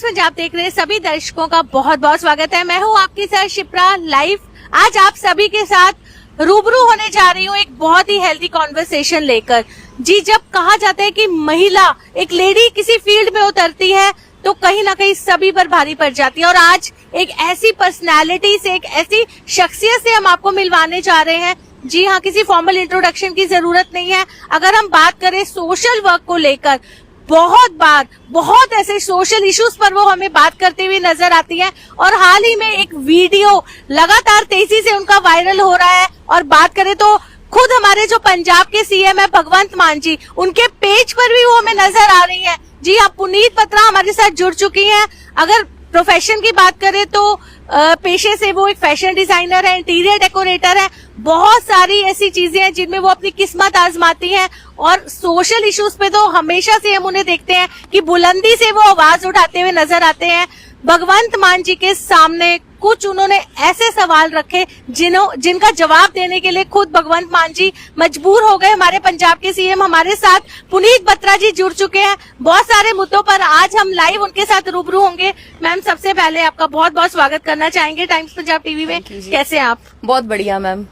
पंजाब देख रहे सभी दर्शकों का बहुत बहुत स्वागत है। मैं हूँ आपके साथ शिप्रा लाइव। आज आप सभी के साथ रूबरू होने जा रही हूँ एक बहुत ही हेल्दी कॉन्वर्सेशन लेकर। जी, जब कहा जाता है कि महिला एक लेडी किसी फील्ड में उतरती है तो कहीं ना कहीं सभी पर भारी पड़ जाती है। और आज एक ऐसी पर्सनालिटी से, एक ऐसी शख्सियत से हम आपको मिलवाने जा रहे हैं। जी हाँ, किसी फॉर्मल इंट्रोडक्शन की जरूरत नहीं है। अगर हम बात करें सोशल वर्क को लेकर, बहुत ऐसे सोशल इश्यूज पर वो हमें बात करते हुए नजर आती है। और हाल ही में एक वीडियो लगातार तेजी से उनका वायरल हो रहा है। और बात करें तो खुद हमारे जो पंजाब के सीएम है भगवंत मान जी, उनके पेज पर भी वो हमें नजर आ रही है। जी हाँ, पुनीत बत्रा हमारे साथ जुड़ चुकी हैं। अगर प्रोफेशन की बात करें तो पेशे से वो एक फैशन डिजाइनर है, इंटीरियर डेकोरेटर है। बहुत सारी ऐसी चीजें हैं जिनमें वो अपनी किस्मत आजमाती हैं। और सोशल इश्यूज पे तो हमेशा से हम उन्हें देखते हैं कि बुलंदी से वो आवाज उठाते हुए नजर आते हैं। भगवंत मान जी के सामने कुछ उन्होंने ऐसे सवाल रखे जिनका जवाब देने के लिए खुद भगवंत मान जी मजबूर हो गए। हमारे पंजाब के सीएम हमारे साथ पुनीत बत्रा जी जुड़ चुके हैं। बहुत सारे मुद्दों पर आज हम लाइव उनके साथ रूबरू होंगे। मैम, सबसे पहले आपका बहुत बहुत स्वागत करना चाहेंगे टाइम्स पंजाब टीवी में। कैसे हैं आप? बहुत बढ़िया मैम।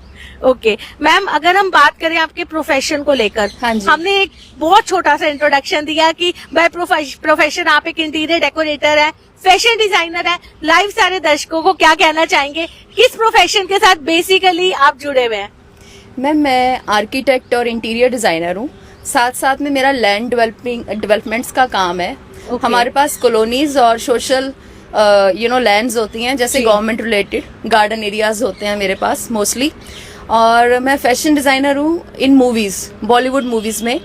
ओके मैम, अगर हम बात करें आपके प्रोफेशन को लेकर, हमने एक बहुत छोटा सा इंट्रोडक्शन दिया कि बाय प्रोफेशन आप एक इंटीरियर डेकोरेटर है, फैशन डिजाइनर है। लाइव सारे दर्शकों को क्या कहना चाहेंगे, किस प्रोफेशन के साथ बेसिकली आप जुड़े हुए हैं? मैम, मैं आर्किटेक्ट और इंटीरियर डिजाइनर हूँ। साथ साथ में मेरा लैंड डेवलपमेंट्स का काम है। हमारे पास कॉलोनीज और सोशल लैंड्स होती हैं, जैसे गवर्नमेंट रिलेटेड गार्डन एरियाज होते हैं मेरे पास मोस्टली। और मैं फैशन डिजाइनर हूँ इन मूवीज, बॉलीवुड मूवीज में।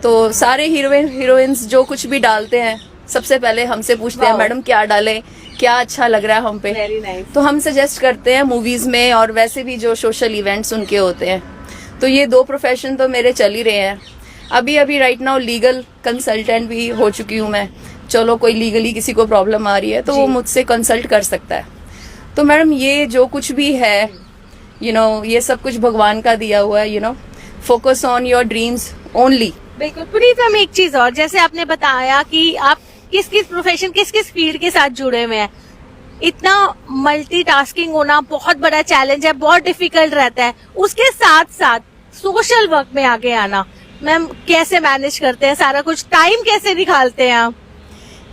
तो सारे हीरोइंस जो कुछ भी डालते हैं सबसे पहले हमसे पूछते हैं, मैडम क्या डालें, क्या अच्छा लग रहा है हम पे। तो हम सजेस्ट करते हैं मूवीज में, और वैसे भी जो सोशल इवेंट्स उनके होते हैं। तो ये दो प्रोफेशन तो मेरे चल ही रहे हैं। अभी राइट नाउ लीगल कंसल्टेंट भी हो चुकी हूँ मैं। चलो, कोई लीगली किसी को प्रॉब्लम आ रही है तो वो मुझसे कंसल्ट कर सकता है। तो मैडम, ये जो कुछ भी है ये सब कुछ भगवान का दिया हुआ है। Focus on your dreams only. बिल्कुल। पुनीत मैम, एक चीज और, जैसे आपने बताया कि आप किस प्रोफेशन, किस फील्ड के साथ जुड़े हुए हैं। इतना मल्टीटास्किंग होना बहुत बड़ा चैलेंज है, बहुत डिफिकल्ट रहता है। उसके साथ साथ सोशल वर्क में आगे आना, मैम कैसे मैनेज करते हैं सारा कुछ, टाइम कैसे निकालते हैं आप?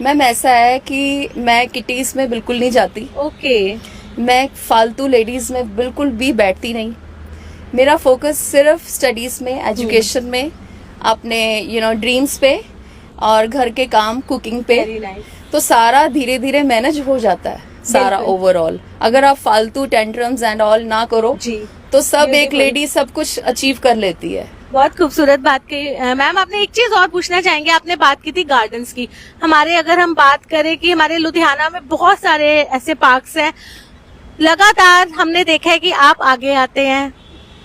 मैम, ऐसा है कि मैं किटीज में बिल्कुल नहीं जाती। ओके। मैं फालतू लेडीज में बिल्कुल भी बैठती नहीं। मेरा फोकस सिर्फ स्टडीज में, एजुकेशन में, अपने ड्रीम्स पे और घर के काम, कुकिंग पे। तो सारा धीरे धीरे मैनेज हो जाता है सारा ओवरऑल। अगर आप फालतू टेंट्रम्स एंड ऑल ना करो तो सब एक लेडी सब कुछ अचीव कर लेती है। बहुत खूबसूरत बात कही मैम आपने। एक चीज और पूछना चाहेंगे, आपने बात की थी गार्डन्स की। अगर हम बात करें कि हमारे लुधियाना में बहुत सारे ऐसे पार्क्स हैं, लगातार हमने देखा है कि आप आगे आते हैं।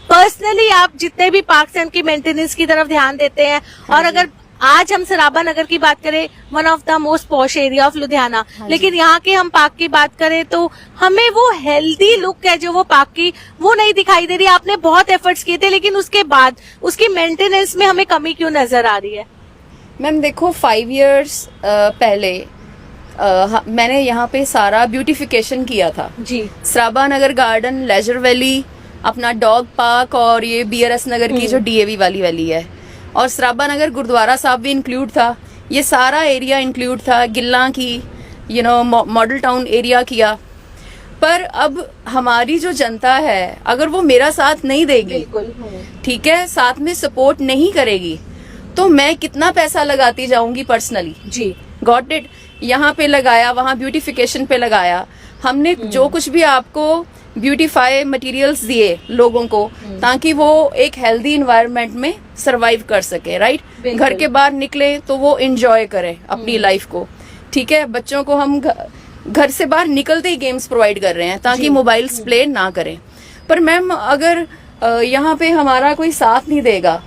पर्सनली आप जितने भी पार्क्स हैं उनकी मेंटेनेंस की तरफ ध्यान देते हैं। और अगर आज हम सराबा नगर की बात करें, one of the most posh area of Ludhiana, लेकिन यहाँ के हम पार्क की बात करें तो हमें वो हेल्दी लुक है जो वो पार्क की, वो नहीं दिखाई दे रही। आपने बहुत एफर्ट्स किए थे, लेकिन उसके बाद उसकी मेंटेनेंस में हमें कमी क्यों नजर आ रही है? मैम देखो, 5 years पहले मैंने यहाँ पे सारा ब्यूटिफिकेशन किया था जी। सराबा नगर गार्डन, लेजर वैली, अपना डॉग पार्क, और ये BRS नगर की जो DAV वाली वैली है, और सराबा नगर गुरुद्वारा साहब भी इंक्लूड था। ये सारा एरिया इंक्लूड था। गिल्ला की मॉडल टाउन एरिया किया। पर अब हमारी जो जनता है, अगर वो मेरा साथ नहीं देगी, ठीक है, साथ में सपोर्ट नहीं करेगी, तो मैं कितना पैसा लगाती जाऊंगी पर्सनली जी। Got it. यहाँ पे लगाया, वहाँ ब्यूटिफिकेशन पे लगाया। हमने जो कुछ भी आपको ब्यूटीफाई मटेरियल्स दिए लोगों को, ताकि वो एक हेल्दी इन्वायरमेंट में सरवाइव कर सके, राइट। घर के बाहर निकले तो वो एंजॉय करें अपनी लाइफ को, ठीक है। बच्चों को हम घर से बाहर निकलते ही गेम्स प्रोवाइड कर रहे हैं ताकि मोबाइल्स प्ले ना करें। पर मैम, अगर यहाँ पे हमारा कोई साथ नहीं देगा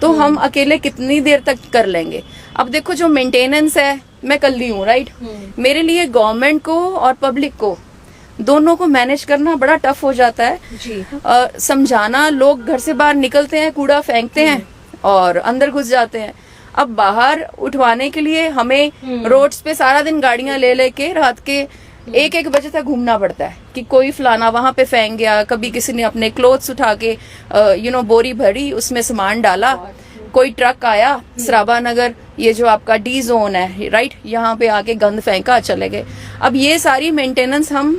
तो हम अकेले कितनी देर तक कर लेंगे? अब देखो, जो मेंटेनेंस है, मैं कल्ली हूँ, राइट। मेरे लिए गवर्नमेंट को और पब्लिक को दोनों को मैनेज करना बड़ा टफ हो जाता है जी। समझाना, लोग घर से बाहर निकलते हैं, कूड़ा फेंकते हैं और अंदर घुस जाते हैं। अब बाहर उठवाने के लिए हमें रोड्स पे सारा दिन गाड़ियां ले लेके रात के 1-1 बजे तक घूमना पड़ता है कि कोई फलाना वहां पे फेंक गया, कभी किसी ने अपने क्लोथ्स उठा के बोरी भरी, उसमें सामान डाला, कोई ट्रक आया सराबा नगर, ये जो आपका डी जोन है राइट, यहाँ पे आके गंद फेंका चले गए। अब ये सारी मेंटेनेंस हम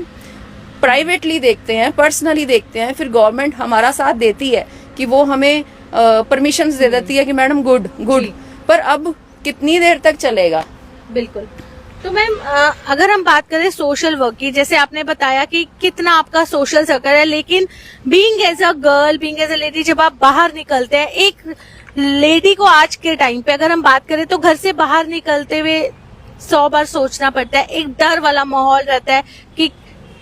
प्राइवेटली देखते हैं, पर्सनली देखते हैं, फिर गवर्नमेंट हमारा साथ देती है कि वो हमें परमिशंस दे देती है कि मैडम गुड, पर अब कितनी देर तक चलेगा। बिल्कुल। तो मैम अगर हम बात करें सोशल वर्क की, जैसे आपने बताया कि कितना आपका सोशल सर्कल है, लेकिन being as a girl, being as a lady, जब आप बाहर निकलते हैं, एक लेडी को आज के टाइम पे अगर हम बात करें तो घर से बाहर निकलते हुए 100 बार सोचना पड़ता है, एक डर वाला माहौल रहता है कि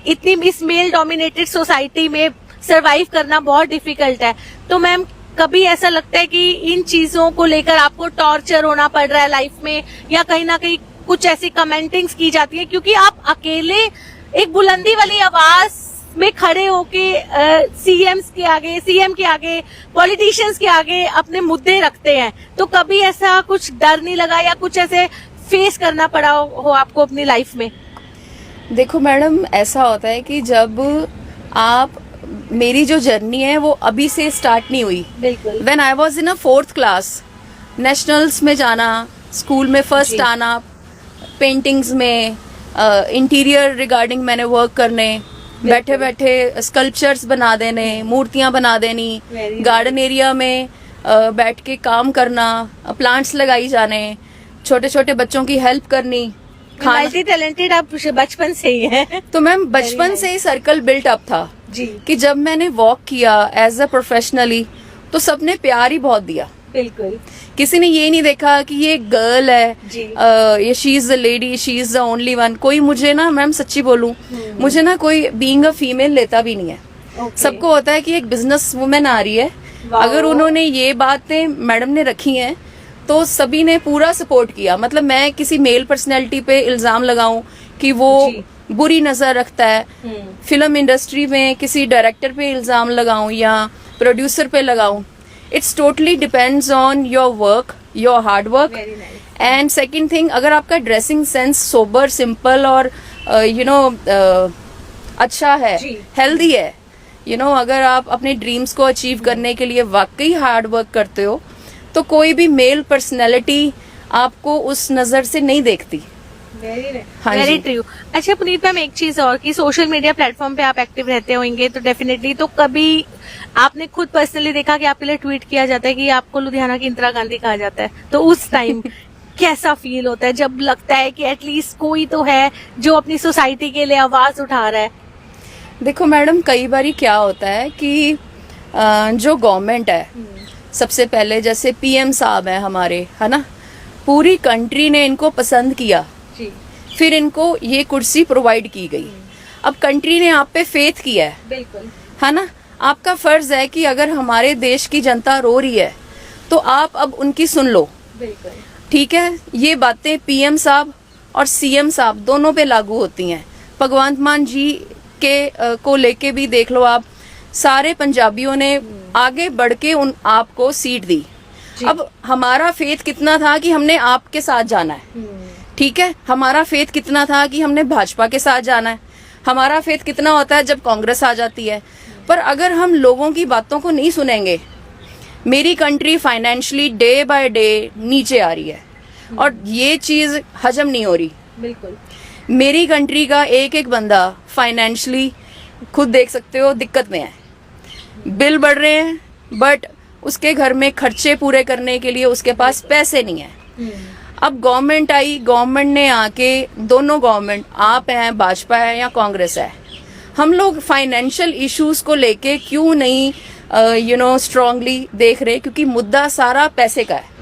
इतनी इस मेल डोमिनेटेड सोसाइटी में सरवाइव करना बहुत डिफिकल्ट है। तो मैम कभी ऐसा लगता है कि इन चीजों को लेकर आपको टॉर्चर होना पड़ रहा है लाइफ में, या कहीं ना कहीं कुछ ऐसी कमेंटिंग्स की जाती है क्योंकि आप अकेले एक बुलंदी वाली आवाज में खड़े होके सीएम के आगे, पॉलिटिशियंस के आगे अपने मुद्दे रखते हैं, तो कभी ऐसा कुछ डर नहीं लगा या कुछ ऐसे फेस करना पड़ा हो आपको अपनी लाइफ में? देखो मैडम, ऐसा होता है कि जब आप, मेरी जो जर्नी है वो अभी से स्टार्ट नहीं हुई। बिल्कुल। When I was in a 4th class, nationals में जाना, स्कूल में फर्स्ट आना, पेंटिंग्स में, इंटीरियर रिगार्डिंग मैंने वर्क करने, बैठे बैठे स्कल्पचर्स बना देने, मूर्तियां बना देनी, गार्डन एरिया में बैठ के काम करना, प्लांट्स लगाई जाने, छोटे छोटे बच्चों की हेल्प करनी, मल्टी टैलेंटेड आप बचपन से ही है। तो मैम बचपन से ही सर्कल बिल्ट अप था जी, कि जब मैंने वॉक किया एज अ प्रोफेशनली तो सबने प्यार ही बहुत दिया। बिल्कुल। किसी ने ये नहीं देखा कि ये गर्ल है, ये she is the lady, she is the only one. कोई मुझे ना, मैम सच्ची बोलूं, मुझे ना कोई बीइंग अ फीमेल लेता भी नहीं है। सबको होता है कि एक बिजनेस वुमेन आ रही है। अगर उन्होंने ये बातें मैडम ने रखी हैं तो सभी ने पूरा सपोर्ट किया। मतलब मैं किसी मेल पर्सनैलिटी पे इल्जाम लगाऊं कि वो बुरी नजर रखता है, फिल्म इंडस्ट्री में किसी डायरेक्टर पे इल्जाम लगाऊं या प्रोड्यूसर पे लगाऊं, it's totally depends on your work, your hard work. And second thing, अगर आपका ड्रेसिंग सेंस सोबर, सिंपल और अच्छा है, हेल्दी है, अगर आप अपने ड्रीम्स को अचीव करने के लिए वाकई हार्ड वर्क करते हो तो कोई भी मेल पर्सनैलिटी आपको उस नजर से नहीं देखती। Very true. अच्छा पुनीत मैम, एक चीज और कि सोशल मीडिया प्लेटफॉर्म पे आप एक्टिव रहते होंगे तो डेफिनेटली, तो कभी आपने खुद पर्सनली देखा कि आपके लिए ट्वीट किया जाता है कि आपको लुधियाना की इंदिरा गांधी कहा जाता है, तो उस टाइम कैसा फील होता है जब लगता है कि एटलीस्ट कोई तो है जो अपनी सोसाइटी के लिए आवाज उठा रहा है? देखो मैडम, कई बारी क्या होता है कि जो गवर्नमेंट है, सबसे पहले जैसे पीएम साहब है हमारे, है ना, पूरी कंट्री ने इनको पसंद किया जी, फिर इनको ये कुर्सी प्रोवाइड की गई। अब कंट्री ने आप पे फेथ किया है, बिल्कुल, है ना, आपका फर्ज है कि अगर हमारे देश की जनता रो रही है तो आप अब उनकी सुन लो। बिल्कुल ठीक है। ये बातें पीएम साहब और सीएम साहब दोनों पे लागू होती हैं। भगवंत मान जी के को लेके भी देख लो आप, सारे पंजाबियों ने आगे बढ़ के आपको सीट दी। अब हमारा फेथ कितना था कि हमने आपके साथ जाना है, ठीक है, हमारा फेथ कितना था कि हमने भाजपा के साथ जाना है, हमारा फेथ कितना होता है जब कांग्रेस आ जाती है। पर अगर हम लोगों की बातों को नहीं सुनेंगे, मेरी country financially day by day नीचे आ रही है और ये चीज हजम नहीं हो रही। बिल्कुल, मेरी कंट्री का एक एक बंदा फाइनेंशियली खुद देख सकते हो दिक्कत में है, बिल बढ़ रहे हैं, बट उसके घर में खर्चे पूरे करने के लिए उसके पास पैसे नहीं है। अब गवर्नमेंट आई, गवर्नमेंट ने आके, दोनों गवर्नमेंट, आप हैं, भाजपा है या कांग्रेस है, हम लोग फाइनेंशियल इश्यूज को लेके क्यों नहीं स्ट्रांगली देख रहे? क्योंकि मुद्दा सारा पैसे का है।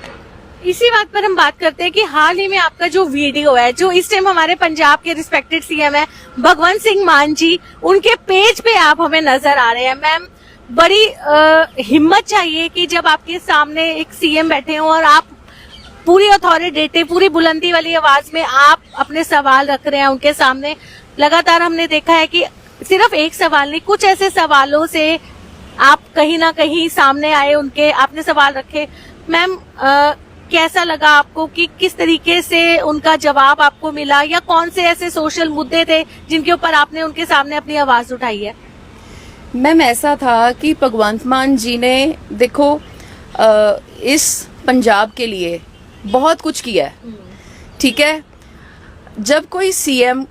इसी बात पर हम बात करते हैं कि हाल ही में आपका जो वीडियो है, जो इस टाइम हमारे पंजाब के रिस्पेक्टेड सीएम है भगवंत सिंह मान जी, उनके पेज पे आप हमें नजर आ रहे हैं। मैम, बड़ी हिम्मत चाहिए कि जब आपके सामने एक सीएम बैठे हों और आप पूरी अथॉरिटेटिव, पूरी बुलंदी वाली आवाज में आप अपने सवाल रख रहे हैं उनके सामने। लगातार हमने देखा है कि सिर्फ एक सवाल नहीं, कुछ ऐसे सवालों से आप कहीं ना कहीं सामने आए, उनके आपने सवाल रखे। मैम, कैसा लगा आपको कि किस तरीके से उनका जवाब आपको मिला, या कौन से ऐसे सोशल मुद्दे थे जिनके ऊपर आपने उनके सामने अपनी आवाज उठाई है? मैम ऐसा था कि भगवंत मान जी ने देखो इस पंजाब के लिए बहुत कुछ किया है, ठीक है। जब कोई सीएम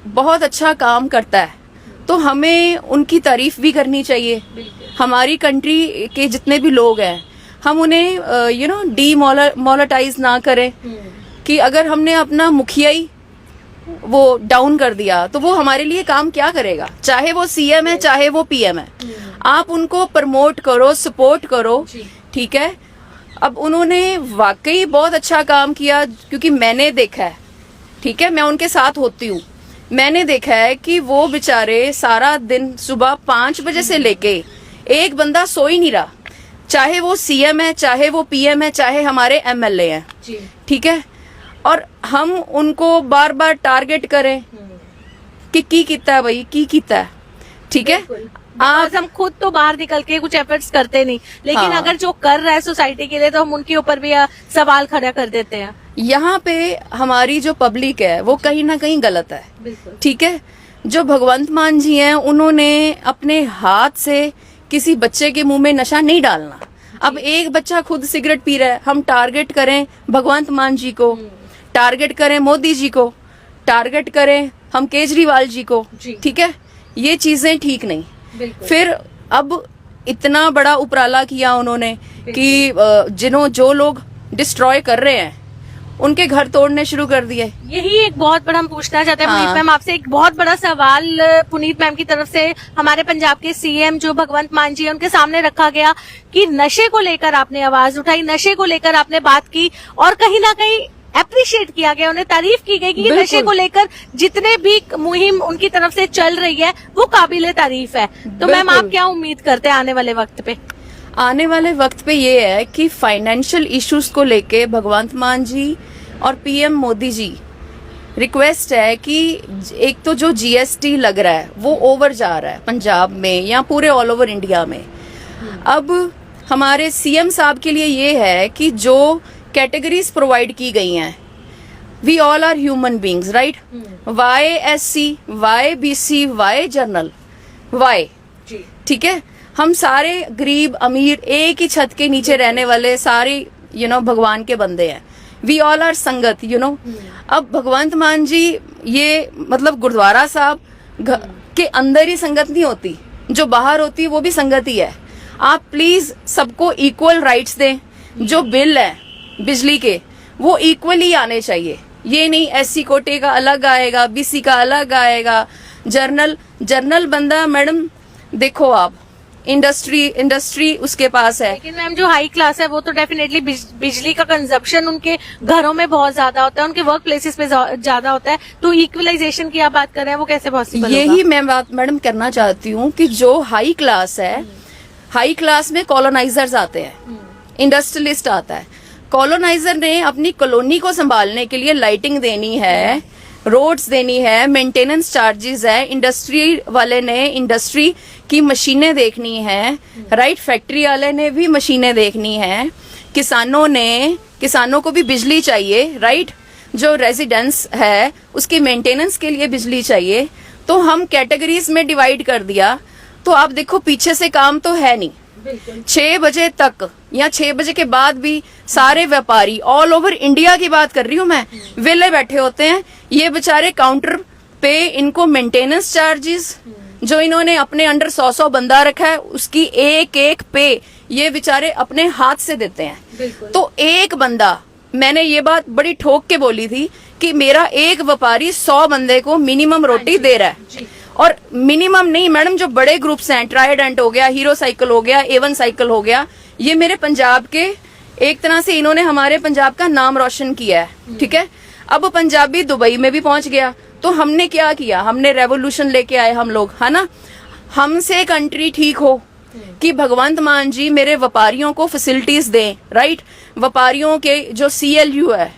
बहुत अच्छा काम करता है तो हमें उनकी तारीफ भी करनी चाहिए। हमारी कंट्री के जितने भी लोग हैं हम उन्हें डीमोनेटाइज ना करें कि अगर हमने अपना मुखिया ही वो डाउन कर दिया तो वो हमारे लिए काम क्या करेगा, चाहे वो सीएम है चाहे वो पीएम है। आप उनको प्रमोट करो, सपोर्ट करो, ठीक है। अब उन्होंने वाकई बहुत अच्छा काम किया, क्योंकि मैंने देखा है, ठीक है, मैं उनके साथ होती हूँ, मैंने देखा है कि वो बेचारे सारा दिन सुबह 5 बजे से लेके एक बंदा सो ही नहीं रहा, चाहे वो सीएम है चाहे वो पीएम है चाहे हमारे एमएलए हैं, ठीक है। और हम उनको बार बार टारगेट करें कि की कीता है भाई, की कीता है, ठीक है। आज हम खुद तो बाहर निकल के कुछ एफर्ट्स करते नहीं, लेकिन हाँ। अगर जो कर रहा है सोसाइटी के लिए तो हम उनके ऊपर भी सवाल खड़ा कर देते हैं। यहाँ पे हमारी जो पब्लिक है वो कहीं ना कहीं गलत है, ठीक है। जो भगवंत मान जी हैं उन्होंने अपने हाथ से किसी बच्चे के मुंह में नशा नहीं डालना। अब एक बच्चा खुद सिगरेट पी रहा है, हम टारगेट करें भगवंत मान जी को, टारगेट करें मोदी जी को, टारगेट करें हम केजरीवाल जी को, ठीक है, ये चीजें ठीक नहीं। फिर अब इतना बड़ा उपराला किया उन्होंने कि जो लोग डिस्ट्रॉय कर रहे हैं उनके घर तोड़ने शुरू कर दिए। यही एक बहुत बड़ा हम पूछना चाहते हैं हाँ। पुनीत मैम आपसे, एक बहुत बड़ा सवाल पुनीत मैम की तरफ से हमारे पंजाब के सीएम जो भगवंत मान जी हैं उनके सामने रखा गया कि नशे को लेकर आपने आवाज उठाई, नशे को लेकर आपने बात की और कहीं ना कहीं अप्रिशिएट किया गया, उन्हें तारीफ की गई कि नशे को लेकर जितने भी मुहिम उनकी तरफ से चल रही है वो काबिले तारीफ है। तो मैम आप क्या उम्मीद करते हैं आने वाले वक्त पे? आने वाले वक्त पे ये है कि फाइनेंशियल इश्यूज को लेके भगवंत मान जी और पीएम मोदी जी रिक्वेस्ट है कि एक तो जो जीएसटी लग रहा है वो ओवर जा रहा है पंजाब में या पूरे ऑल ओवर इंडिया में। अब हमारे सीएम साहब के लिए ये है कि जो कैटेगरीज प्रोवाइड की गई हैं, we all are human beings, right, why SC, why BC, why general, why, ठीक है, हम सारे गरीब अमीर एक ही छत के नीचे रहने वाले सारे भगवान के बंदे हैं। वी ऑल आर संगत, अब भगवंत मान जी ये मतलब गुरुद्वारा साहब के अंदर ही संगत नहीं होती, जो बाहर होती है वो भी संगत ही है। आप प्लीज सबको इक्वल राइट्स दें। जो बिल है बिजली के वो इक्वली आने चाहिए, ये नहीं SC कोटे का अलग आएगा, BC का अलग आएगा, जर्नल बंदा मैडम देखो आप इंडस्ट्री उसके पास है। लेकिन मैम जो हाई क्लास है वो तो डेफिनेटली बिजली का कंजप्शन उनके घरों में बहुत ज्यादा होता है, उनके वर्क प्लेसेस पे ज्यादा होता है, तो इक्वलाइजेशन की आप बात कर रहे हैं वो कैसे पॉसिबल होगा? यही मैं बात मैडम करना चाहती हूँ कि जो हाई क्लास है, हाई क्लास में कॉलोनाइजर्स आते हैं, इंडस्ट्रियलिस्ट आता है। कॉलोनाइजर ने अपनी कॉलोनी को संभालने के लिए लाइटिंग देनी है, रोड्स देनी है, मेंटेनेंस चार्जेस है, इंडस्ट्री वाले ने इंडस्ट्री की मशीनें देखनी है, राइट, फैक्ट्री वाले ने भी मशीनें देखनी है, किसानों को भी बिजली चाहिए, राइट, जो रेजिडेंस है उसकी मेंटेनेंस के लिए बिजली चाहिए। तो हम कैटेगरीज में डिवाइड कर दिया, तो आप देखो पीछे से काम तो है नहीं। 6 बजे तक या 6 बजे के बाद भी सारे व्यापारी ऑल ओवर इंडिया की बात कर रही हूँ मैं, वेले बैठे होते हैं। ये बेचारे काउंटर पे इनको मेंटेनेंस चार्जेस जो इन्होंने अपने अंडर 100 बंदा रखा है उसकी एक पे ये बेचारे अपने हाथ से देते हैं। तो एक बंदा, मैंने ये बात बड़ी ठोक के बोली थी कि मेरा एक व्यापारी 100 बंदे को मिनिमम रोटी दे रहा है। और मिनिमम नहीं मैडम, जो बड़े ग्रुप्स हैं, ट्राइडेंट हो गया, हीरो साइकिल हो गया, A1 साइकिल हो गया, ये मेरे पंजाब के एक तरह से इन्होंने हमारे पंजाब का नाम रोशन किया है, ठीक है। अब पंजाबी दुबई में भी पहुंच गया, तो हमने क्या किया, हमने रेवोल्यूशन लेके आए हम लोग, है ना। हमसे कंट्री ठीक हो कि भगवंत मान जी मेरे व्यापारियों को फैसिलिटीज दें, राइट, व्यापारियों के जो CLU है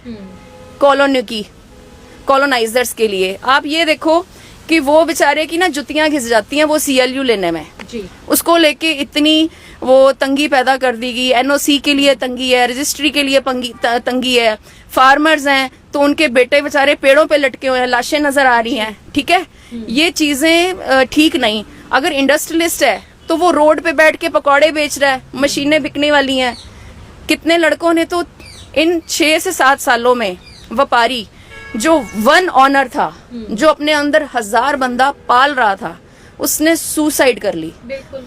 कॉलोनाइजर्स के लिए। आप ये देखो कि वो बेचारे की ना जुतियां घिस जाती हैं वो CLU लेने में जी। उसको लेके इतनी वो तंगी पैदा कर दी गई। NOC के लिए तंगी है, रजिस्ट्री के लिए तंगी है, फार्मर्स हैं तो उनके बेटे बेचारे पेड़ों पे लटके हुए हैं, लाशें नजर आ रही हैं। ठीक है, ये चीजें ठीक नहीं। अगर इंडस्ट्रियलिस्ट है तो वो रोड पे बैठ के पकौड़े बेच रहा है, मशीनें बिकने वाली हैं। कितने लड़कों ने तो इन 6 से 7 सालों में व्यापारी जो वन ऑनर था, जो अपने अंदर 1000 बंदा पाल रहा था, उसने सुसाइड कर ली। बिल्कुल।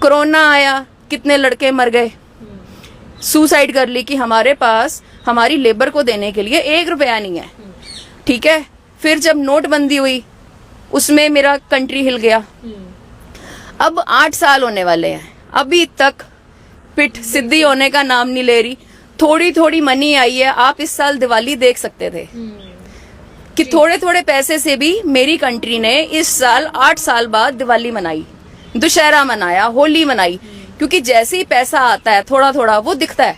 कोरोना आया, कितने लड़के मर गए, सुसाइड कर ली कि हमारे पास हमारी लेबर को देने के लिए 1 रुपया नहीं है। ठीक है, फिर जब नोटबंदी हुई उसमें मेरा कंट्री हिल गया। अब 8 साल होने वाले हैं, अभी तक पिठ सिद्धि होने का नाम नहीं ले रही। थोड़ी थोड़ी मनी आई है। आप इस साल दिवाली देख सकते थे कि थोड़े थोड़े पैसे से भी मेरी कंट्री ने इस साल 8 साल बाद दिवाली मनाई, दशहरा मनाया, होली मनाई, क्योंकि जैसे ही पैसा आता है थोड़ा थोड़ा वो दिखता है।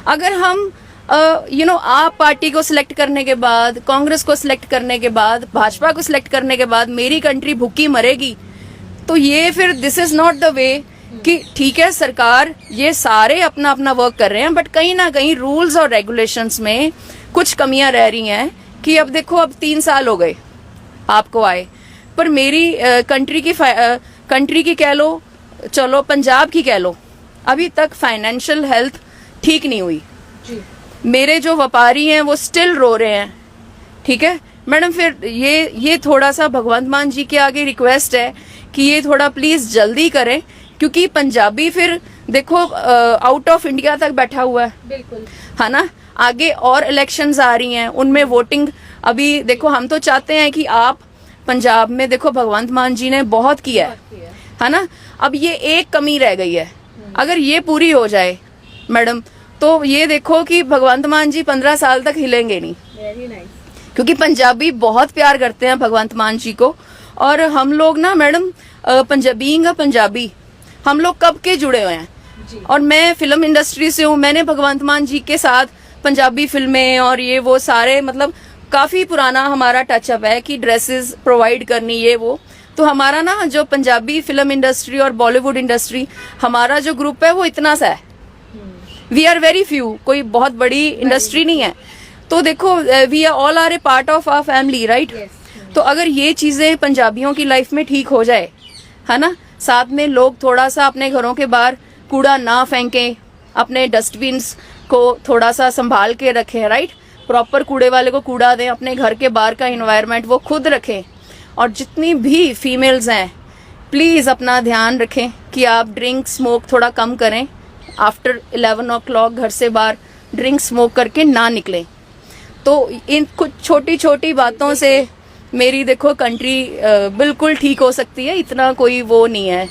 अगर हम आप पार्टी को सिलेक्ट करने के बाद, कांग्रेस को सिलेक्ट करने के बाद, भाजपा को सिलेक्ट करने के बाद मेरी कंट्री भूखी मरेगी, तो ये फिर this is not the way कि ठीक है सरकार ये सारे अपना अपना वर्क कर रहे हैं, बट कहीं ना कहीं रूल्स और रेगुलेशंस में कुछ कमियां रह रही हैं। कि अब देखो, अब 3 साल हो गए आपको आए, पर मेरी कंट्री की कह लो, चलो पंजाब की कह लो, अभी तक फाइनेंशियल हेल्थ ठीक नहीं हुई जी। मेरे जो व्यापारी हैं वो स्टिल रो रहे हैं। ठीक है मैडम, फिर ये थोड़ा सा भगवंत मान जी के आगे रिक्वेस्ट है कि ये थोड़ा प्लीज जल्दी करें, क्योंकि पंजाबी फिर देखो आउट ऑफ इंडिया तक बैठा हुआ है। बिल्कुल, है ना। आगे और इलेक्शंस आ रही हैं, उनमें वोटिंग अभी देखो, हम तो चाहते हैं कि आप पंजाब में देखो भगवंत मान जी ने बहुत किया है ना। अब ये एक कमी रह गई है, अगर ये पूरी हो जाए मैडम, तो ये देखो कि भगवंत मान जी 15 साल तक हिलेंगे नहीं। Very nice. क्योंकि पंजाबी बहुत प्यार करते हैं भगवंत मान जी को, और हम लोग ना मैडम पंजाबी हम लोग कब के जुड़े हुए हैं जी। और मैं फिल्म इंडस्ट्री से हूँ, मैंने भगवंत मान जी के साथ पंजाबी फिल्में और ये वो सारे, मतलब काफी पुराना हमारा टचअप है कि ड्रेसेस प्रोवाइड करनी, ये वो। तो हमारा ना जो पंजाबी फिल्म इंडस्ट्री और बॉलीवुड इंडस्ट्री, हमारा जो ग्रुप है वो इतना सा है, वी आर वेरी फ्यू, कोई बहुत बड़ी इंडस्ट्री नहीं है। तो देखो, we are all are a part of our family, right. तो अगर ये चीजें पंजाबियों की लाइफ में ठीक हो जाए, है ना, साथ में लोग थोड़ा सा अपने घरों के बाहर कूड़ा ना फेंकें, अपने डस्टबिन्स को थोड़ा सा संभाल के रखें, राइट, प्रॉपर कूड़े वाले को कूड़ा दें, अपने घर के बाहर का एनवायरनमेंट वो खुद रखें। और जितनी भी फीमेल्स हैं प्लीज अपना ध्यान रखें कि आप ड्रिंक स्मोक थोड़ा कम करें, आफ्टर 11 o'clock घर से बाहर ड्रिंक स्मोक करके ना निकलें। तो इन कुछ छोटी छोटी बातों से मेरी देखो कंट्री बिल्कुल ठीक हो सकती है, इतना कोई वो नहीं है,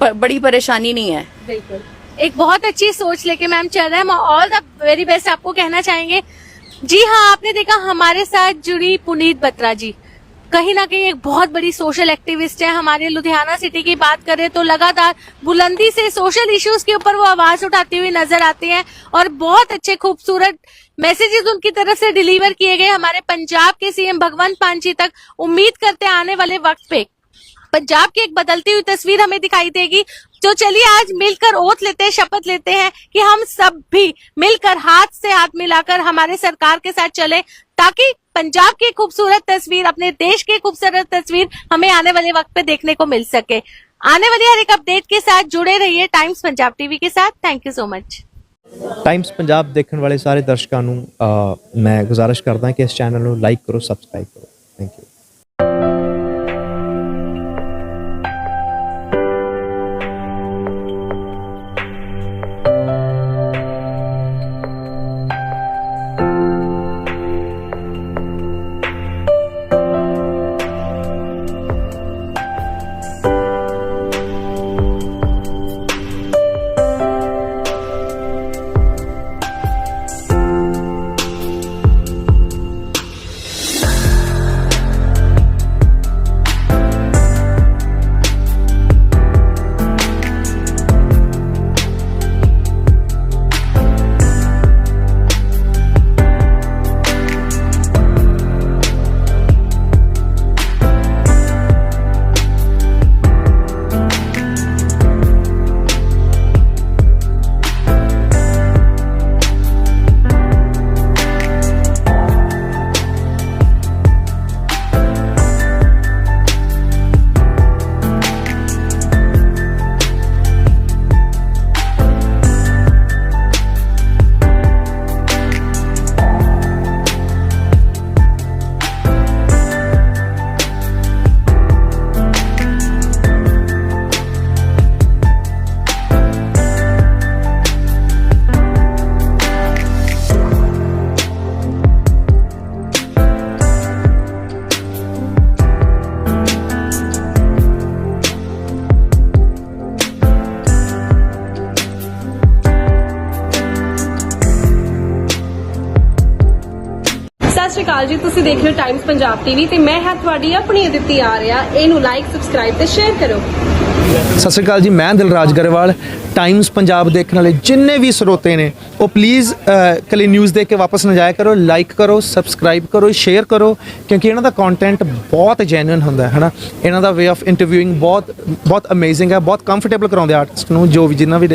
बड़ी परेशानी नहीं है। बिल्कुल, एक बहुत अच्छी सोच लेके मैम चल रहे हैं। हम ऑल द वेरी बेस्ट आपको कहना चाहेंगे। जी हाँ, आपने देखा हमारे साथ जुड़ी पुनीत बत्रा जी, कहीं ना कहीं एक बहुत बड़ी सोशल एक्टिविस्ट है। हमारे लुधियाना सिटी की बात करें तो लगातार बुलंदी से सोशल इश्यूज के ऊपर वो आवाज उठाती हुई नजर आती हैं, और बहुत अच्छे खूबसूरत मैसेजेस उनकी तरफ से डिलीवर किए गए हमारे पंजाब के सीएम भगवंत मान जी तक। उम्मीद करते हैं आने वाले वक्त पे पंजाब की एक बदलती हुई तस्वीर हमें दिखाई देगी। तो चलिए आज मिलकर ओथ लेते हैं, शपथ लेते हैं कि हम सब भी मिलकर हाथ से हाथ मिलाकर हमारे सरकार के साथ चलें, ताकि पंजाब की खूबसूरत तस्वीर, अपने देश की खूबसूरत तस्वीर हमें आने वाले वक्त पे देखने को मिल सके। आने वाली हर एक अपडेट के साथ जुड़े रहिए टाइम्स पंजाब टीवी के साथ। Thank you so much. Times Punjab देखने वाले सारे दर्शकों मैं गुजारिश करदा कि इस चैनल को लाइक करो, सबसक्राइब करो। Thank you. ਸਤਿ ਸ਼੍ਰੀ ਅਕਾਲ ਜੀ, ਤੁਸੀਂ ਦੇਖ ਰਹੇ ਹੋ ਟਾਈਮਸ ਪੰਜਾਬ ਟੀਵੀ ਤੇ ਮੈਂ ਹਾਂ ਤੁਹਾਡੀ ਆਪਣੀ ਅਦਿਤੀ ਆਰਿਆ। ਇਹਨੂੰ ਲਾਈਕ, ਸਬਸਕ੍ਰਾਈਬ ਤੇ ਸ਼ੇਅਰ ਕਰੋ। ਸਤਿ ਸ਼੍ਰੀ ਅਕਾਲ ਜੀ, ਮੈਂ ਦਿਲਰਾਜ ਗਰੇਵਾਲ। ਟਾਈਮਸ ਪੰਜਾਬ ਦੇਖਣ ਵਾਲੇ ਜਿੰਨੇ ਵੀ ਸਰੋਤੇ ਨੇ ਉਹ ਪਲੀਜ਼ ਕਲੀ ਨਿਊਜ਼ ਦੇਖ ਕੇ ਵਾਪਸ ਨਾ ਜਾਇਆ ਕਰੋ। ਲਾਈਕ ਕਰੋ, ਸਬਸਕ੍ਰਾਈਬ ਕਰੋ, ਸ਼ੇਅਰ ਕਰੋ, ਕਿਉਂਕਿ ਇਹਨਾਂ ਦਾ ਕੰਟੈਂਟ ਬਹੁਤ ਜੈਨੂਇਨ ਹੁੰਦਾ ਹੈ ਨਾ। ਇਹਨਾਂ ਦਾ ਵੇ ਆਫ ਇੰਟਰਵਿਊਇੰਗ ਬਹੁਤ ਅਮੇਜ਼ਿੰਗ ਹੈ, ਬਹੁਤ ਕੰਫਰਟੇਬਲ ਕਰਾਉਂਦੇ ਆਰਟਿਸਟ ਨੂੰ ਜੋ ਵੀ ਜਿੰਨਾ ਵੀ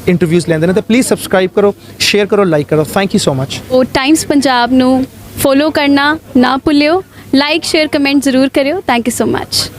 ਇੰਟਰਵਿਊਜ਼ ਲੈਂਦੇ ਨੇ। ਤਾਂ ਪਲੀਜ਼ ਸਬਸਕ੍ਰਾਈਬ ਕਰੋ, ਸ਼ੇਅਰ ਕਰੋ, ਲਾਈਕ ਕਰੋ। Thank you so much. ਉਹ ਟਾਈਮਸ ਪੰਜਾਬ ਨੂੰ ਫੋਲੋ ਕਰਨਾ ਨਾ ਭੁੱਲਿਓ। ਲਾਈਕ, ਸ਼ੇਅਰ, ਕਮੈਂਟ ਜ਼ਰੂਰ ਕਰਿਓ। Thank you so much.